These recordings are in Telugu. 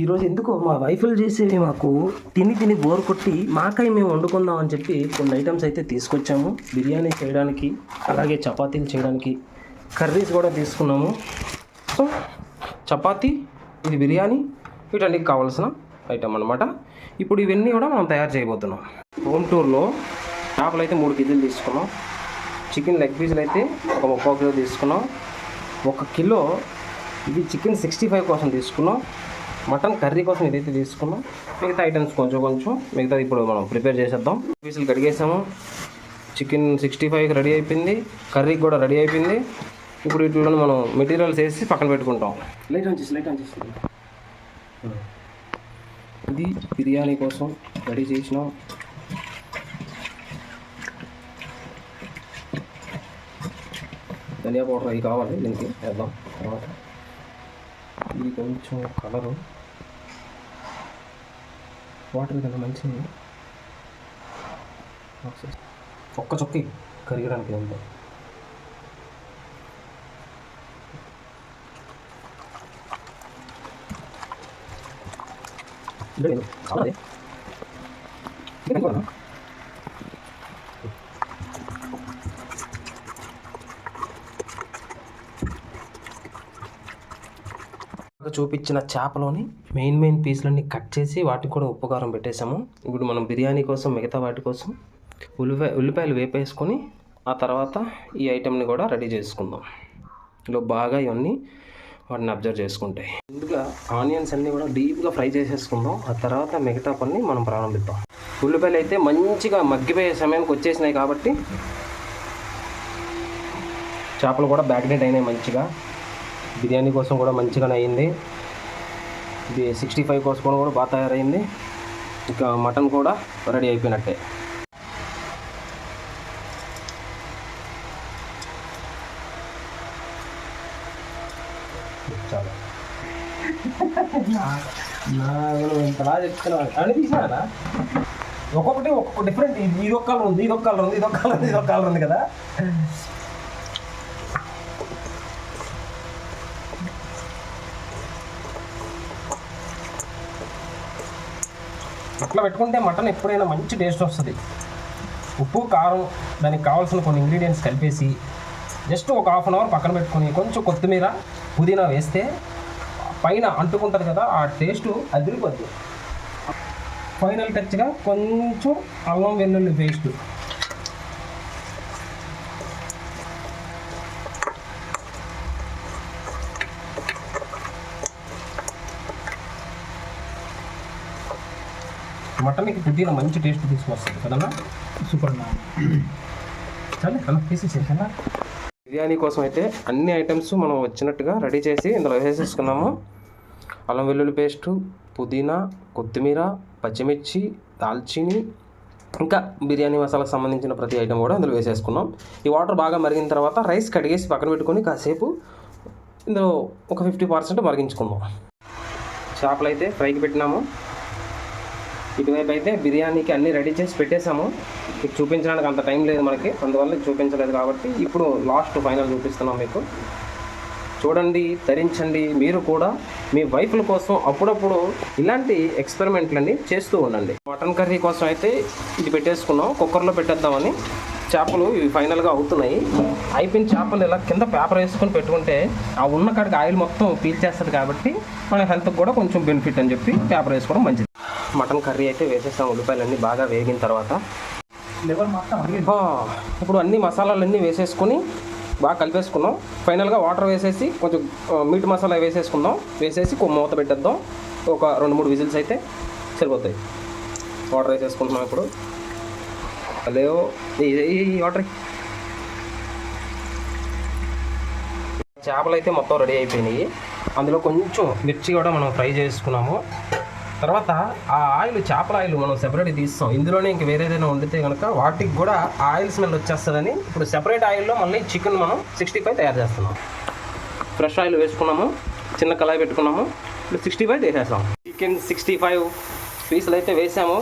ఈరోజు ఎందుకో మా వైఫ్లు చేసేవి మాకు తిని బోర్ కొట్టి మాకై మేము వండుకుందాం అని చెప్పి కొన్ని ఐటమ్స్ అయితే తీసుకొచ్చాము. బిర్యానీ చేయడానికి, అలాగే చపాతీలు చేయడానికి కర్రీస్ కూడా తీసుకున్నాము. సో చపాతీ, ఇది బిర్యానీ, వీటన్నిటికి కావాల్సిన ఐటమ్ అనమాట. ఇప్పుడు ఇవన్నీ కూడా మనం తయారు చేయబోతున్నాం. హోమ్ టూర్లో చేపలు అయితే 3 కేజీలు తీసుకున్నాం. చికెన్ లెగ్ పీసులు అయితే ఒక 3 కిలో తీసుకున్నాం. 1 కిలో ఇది చికెన్ 65 కోసం తీసుకున్నాం. మటన్ కర్రీ కోసం ఇదైతే తీసుకున్నాం. మిగతా ఐటమ్స్ కొంచెం మిగతా ఇప్పుడు మనం ప్రిపేర్ చేసేద్దాం. పీసులు కడిగేసాము. చికెన్ 65కి రెడీ అయిపోయింది, కర్రీకి కూడా రెడీ అయిపోయింది. ఇప్పుడు వీటిలో మనం మెటీరియల్స్ వేసి పక్కన పెట్టుకుంటాం. లైట్ ఆన్ చేసి ఇది బిర్యానీ కోసం రెడీ చేసినాం. ధనియా పౌడర్ అవి కావాలి, దీనికి వేద్దాం. తర్వాత ఇది కొంచెం కలరు, వాటర్ కదా మంచిది. ఒక్క చొక్కి కరిగడానికి ఎంత కావాలి. చూపించిన చేపలోని మెయిన్ పీసులన్నీ కట్ చేసి వాటికి కూడా ఉప్పు కారం పెట్టేసాము. ఇప్పుడు మనం బిర్యానీ కోసం మిగతా వాటి కోసం ఉల్లిపాయలు వేపేసుకొని ఆ తర్వాత ఈ ఐటెంని కూడా రెడీ చేసుకుందాం. ఇలా బాగా ఇవన్నీ వాటిని అబ్జర్వ్ చేసుకుంటాయి. ముందుగా ఆనియన్స్ అన్నీ కూడా డీప్గా ఫ్రై చేసేసుకుందాం. ఆ తర్వాత మిగతా పని మనం ప్రారంభిద్దాం. ఉల్లిపాయలు అయితే మంచిగా మగ్గిపోయే సమయానికి వచ్చేసినాయి కాబట్టి చేపలు కూడా బ్యాగ్నెట్ అయినాయి మంచిగా. బిర్యానీ కోసం కూడా మంచిగానే అయింది. ఇది 65 కోసం కూడా బాగా తయారైంది. ఇంకా మటన్ కూడా రెడీ అయిపోయినట్టే. చాలా ఇంతలా చెప్తున్నా అని తీసినారా? ఒక్కొక్కటి ఒక్కొక్క డిఫరెంట్. ఇది ఒక కలర్ ఉంది, ఇది ఒక కలర్ ఉంది, ఇది ఒక కలర్ ఉంది, ఇది ఒక కలర్ ఉంది కదా. అట్లా పెట్టుకుంటే మటన్ ఎప్పుడైనా మంచి టేస్ట్ వస్తుంది. ఉప్పు కారం దానికి కావాల్సిన కొన్ని ఇంగ్రీడియంట్స్ కలిపేసి జస్ట్ ఒక హాఫ్ అన్ అవర్ పక్కన పెట్టుకొని కొంచెం కొత్తిమీర పుదీనా వేస్తే పైన అంటుకుంటుంది కదా, ఆ టేస్ట్ అదిరిపోద్ది. ఫైనల్ టచ్గా కొంచెం అల్లం వెల్లుల్లి పేస్ట్, మటన్కి పుదీనా మంచి టేస్ట్ తీసుకొస్తుంది కదన్నా. సూపర్ అన్న. సరే అలా తీసేసేనా. బిర్యానీ కోసం అయితే అన్ని ఐటమ్స్ మనం వచ్చినట్టుగా రెడీ చేసి ఇందులో వేసేసుకున్నాము. అల్లం వెల్లుల్లి పేస్టు, పుదీనా, కొత్తిమీర, పచ్చిమిర్చి, దాల్చిని, ఇంకా బిర్యానీ మసాలాకు సంబంధించిన ప్రతి ఐటమ్ కూడా ఇందులో వేసేసుకున్నాం. ఈ వాటర్ బాగా మరిగిన తర్వాత రైస్ కడిగేసి పక్కన పెట్టుకొని కాసేపు ఇందులో ఒక 50% మరిగించుకుందాం. చేపలు అయితే ఫ్రైకి పెట్టినాము. ఇటువైపు అయితే బిర్యానీకి అన్నీ రెడీ చేసి పెట్టేసాము. మీకు చూపించడానికి అంత టైం లేదు మనకి, అందువల్ల చూపించలేదు కాబట్టి ఇప్పుడు లాస్ట్ ఫైనల్ చూపిస్తున్నాం మీకు. చూడండి, ధరించండి. మీరు కూడా మీ వైఫ్ల కోసం అప్పుడప్పుడు ఇలాంటి ఎక్స్పెరిమెంట్లన్నీ చేస్తూ ఉండండి. మటన్ కర్రీ కోసం అయితే ఇది పెట్టేసుకున్నాం, కుక్కర్లో పెట్టేద్దామని. చేపలు ఇవి ఫైనల్గా అవుతున్నాయి. అయిపోయిన చేపలు ఇలా కింద పేపర్ వేసుకొని పెట్టుకుంటే ఆ ఉన్న కాడికి ఆయిల్ మొత్తం పీల్చేస్తుంది కాబట్టి మన హెల్త్కి కూడా కొంచెం బెనిఫిట్ అని చెప్పి పేపర్ వేసుకోవడం మంచిది. మటన్ కర్రీ అయితే వేసేస్తాం. ఉల్లిపాయలన్నీ బాగా వేగిన తర్వాత ఇప్పుడు అన్ని మసాలాలన్నీ వేసేసుకొని బాగా కలిపేసుకున్నాం. ఫైనల్గా వాటర్ వేసేసి కొంచెం మీట్ మసాలా వేసేసుకుందాం. వేసేసి మూత పెట్టేద్దాం. ఒక 2-3 విజిల్స్ అయితే సరిపోతాయి. వాటర్ వేసేసుకుంటున్నాం ఇప్పుడు. హలో, ఈ వాటర్. చేపలు అయితే మొత్తం రెడీ అయిపోయినాయి. అందులో కొంచెం మిర్చి కూడా మనం ఫ్రై చేసుకున్నాము. తర్వాత ఆ ఆయిల్, చేపల ఆయిల్ మనం సెపరేట్ తీస్తాం. ఇందులోనే ఇంక వేరేదైనా వండితే కనుక వాటికి కూడా ఆయిల్ స్మెల్ వచ్చేస్తుందని ఇప్పుడు సెపరేట్ ఆయిల్లో మళ్ళీ చికెన్ మనం 65 తయారు చేస్తున్నాం. ఫ్రెష్ ఆయిల్ వేసుకున్నాము, చిన్న కళాయి పెట్టుకున్నాము. ఇప్పుడు 65 వేసేస్తాం. చికెన్ 65 పీసులు అయితే వేసాము.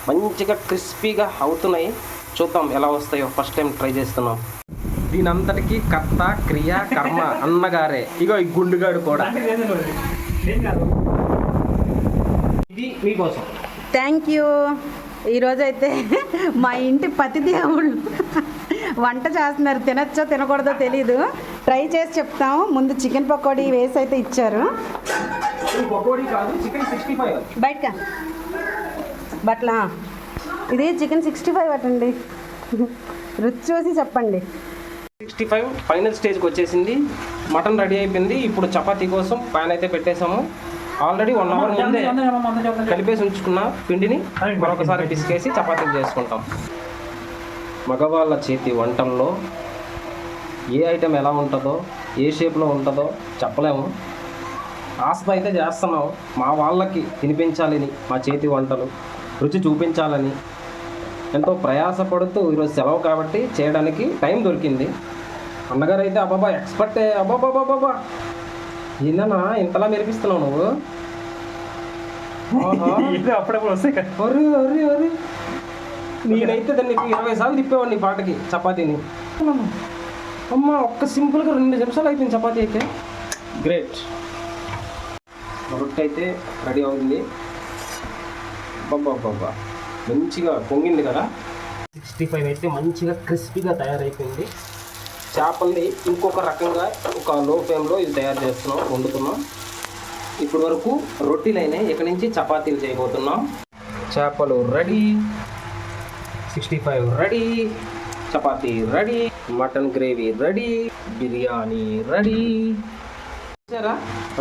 మంచిగా క్రిస్పీగా అవుతున్నాయి. చూద్దాం ఎలా వస్తాయో. ఫస్ట్ టైం ట్రై చేస్తున్నాం. దీనంతటికీ కర్త, క్రియ, కర్మ అన్నగారే. ఇగో ఈ గుండుగాడు కూడా ఇది మీకోసం. Thank you. ఈరోజైతే మా ఇంటి పతి దేవుళ్ళు వంట చేస్తున్నారు. తినచ్చో తినకూడదో తెలీదు, ట్రై చేసి చెప్తాము. ముందు చికెన్ పకోడీ వేసి అయితే ఇచ్చారు. బయట బట్ల ఇది చికెన్ 65 అటండి. రుచి చూసి చెప్పండి. 65 ఫైనల్ స్టేజ్కి వచ్చేసింది. మటన్ రెడీ అయిపోయింది. ఇప్పుడు చపాతీ కోసం ప్యాన్ అయితే పెట్టేసాము. ఆల్రెడీ 1 అవర్ ముందే కలిపేసి ఉంచుకున్న పిండిని మరొకసారి పిసికేసి చపాతీలు చేసుకుంటాం. మగవాళ్ళ చేతి వంటల్లో ఏ ఐటెం ఎలా ఉంటుందో, ఏ షేప్లో ఉంటుందో చెప్పలేము. ఆస్త అయితే చేస్తున్నాం. మా వాళ్ళకి తినిపించాలని, మా చేతి వంటలు రుచి చూపించాలని ఎంతో ప్రయాసపడుతూ ఈరోజు సెలవు కాబట్టి చేయడానికి టైం దొరికింది. అన్నగారు అయితే అబ్బాబా ఎక్స్పర్టే. అబ్బాబాబాబా ఏందన్నా ఇంతలా మెరిపిస్తున్నావు నువ్వు? అప్పుడప్పుడు వస్తాయి కదా. ఒరి నేనైతే దాన్ని 20 సార్లు తిప్పేవాడిని పాటకి చపాతీని. అమ్మ ఒక్క సింపుల్గా 2 నిమిషాలు అయిపోయింది చపాతీ అయితే. గ్రేట్. రొట్టె అయితే రెడీ అవుతుంది. బాబా మంచిగా పొంగింది కదా. 65 అయితే మంచిగా క్రిస్పీగా తయారైపోయింది. చేపల్ని ఇంకొక రకంగా ఒక లో ఫ్లేమ్లో ఇది తయారు చేస్తున్నాం, వండుతున్నాం. ఇప్పటి వరకు రొట్టెలు అయినాయి. ఇక్కడి నుంచి చపాతీలు చేయబోతున్నాం. చేపలు ready, 65 ready, chapati ready, mutton gravy ready, biryani ready. చూసారా,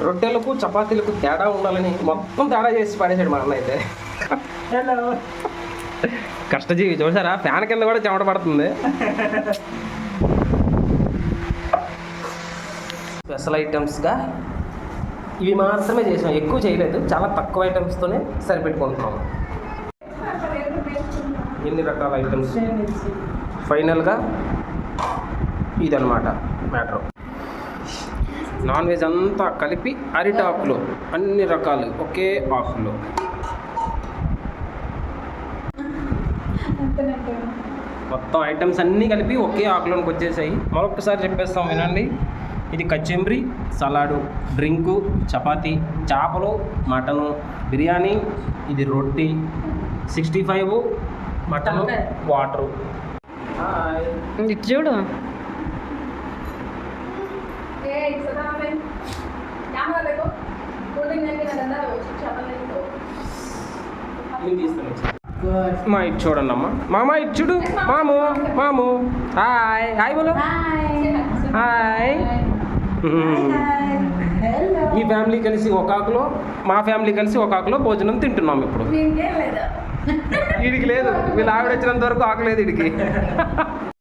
రొట్టెలకు చపాతీలకు తేడా ఉండాలని మొత్తం తేడా చేసి పడేసాడు మా అన్న అయితే. కష్టజీవి. చూసారా, ఫ్యాన్ కింద కూడా చెమట పడుతుంది. స్పెషల్ ఐటమ్స్గా ఇవి మాత్రమే చేసాం, ఎక్కువ చేయలేదు. చాలా తక్కువ ఐటమ్స్తోనే సరిపెట్టుకుంటున్నాము. ఎన్ని రకాల ఐటమ్స్. ఫైనల్గా ఇదన్నమాట మ్యాటర్. నాన్ వెజ్ అంతా కలిపి అరిటాకులు అన్ని రకాలు ఒకే ఆకులు. మొత్తం ఐటమ్స్ అన్నీ కలిపి ఒకే ఆకులోనికి వచ్చేసాయి. మరొకసారి చెప్పేస్తాం వినండి. ఇది కచెంబరి, సలాడు, డ్రింకు, చపాతీ, చేపలు, మటను, బిర్యానీ, ఇది రొట్టి, 65 మటను, వాటరు. చూడు మా ఇటు చూడండి అమ్మా. మామ ఇటు చూడు. మాము హాయ్ హాయ్ బోలో. హాయ్. మీ ఫ్యామిలీ కలిసి ఒక ఆకులో, మా ఫ్యామిలీ కలిసి ఒక ఆకులో భోజనం తింటున్నాం ఇప్పుడు. వీడికి లేదు, వీళ్ళు ఆవిడ వచ్చినంత వరకు ఆకలేదు వీడికి.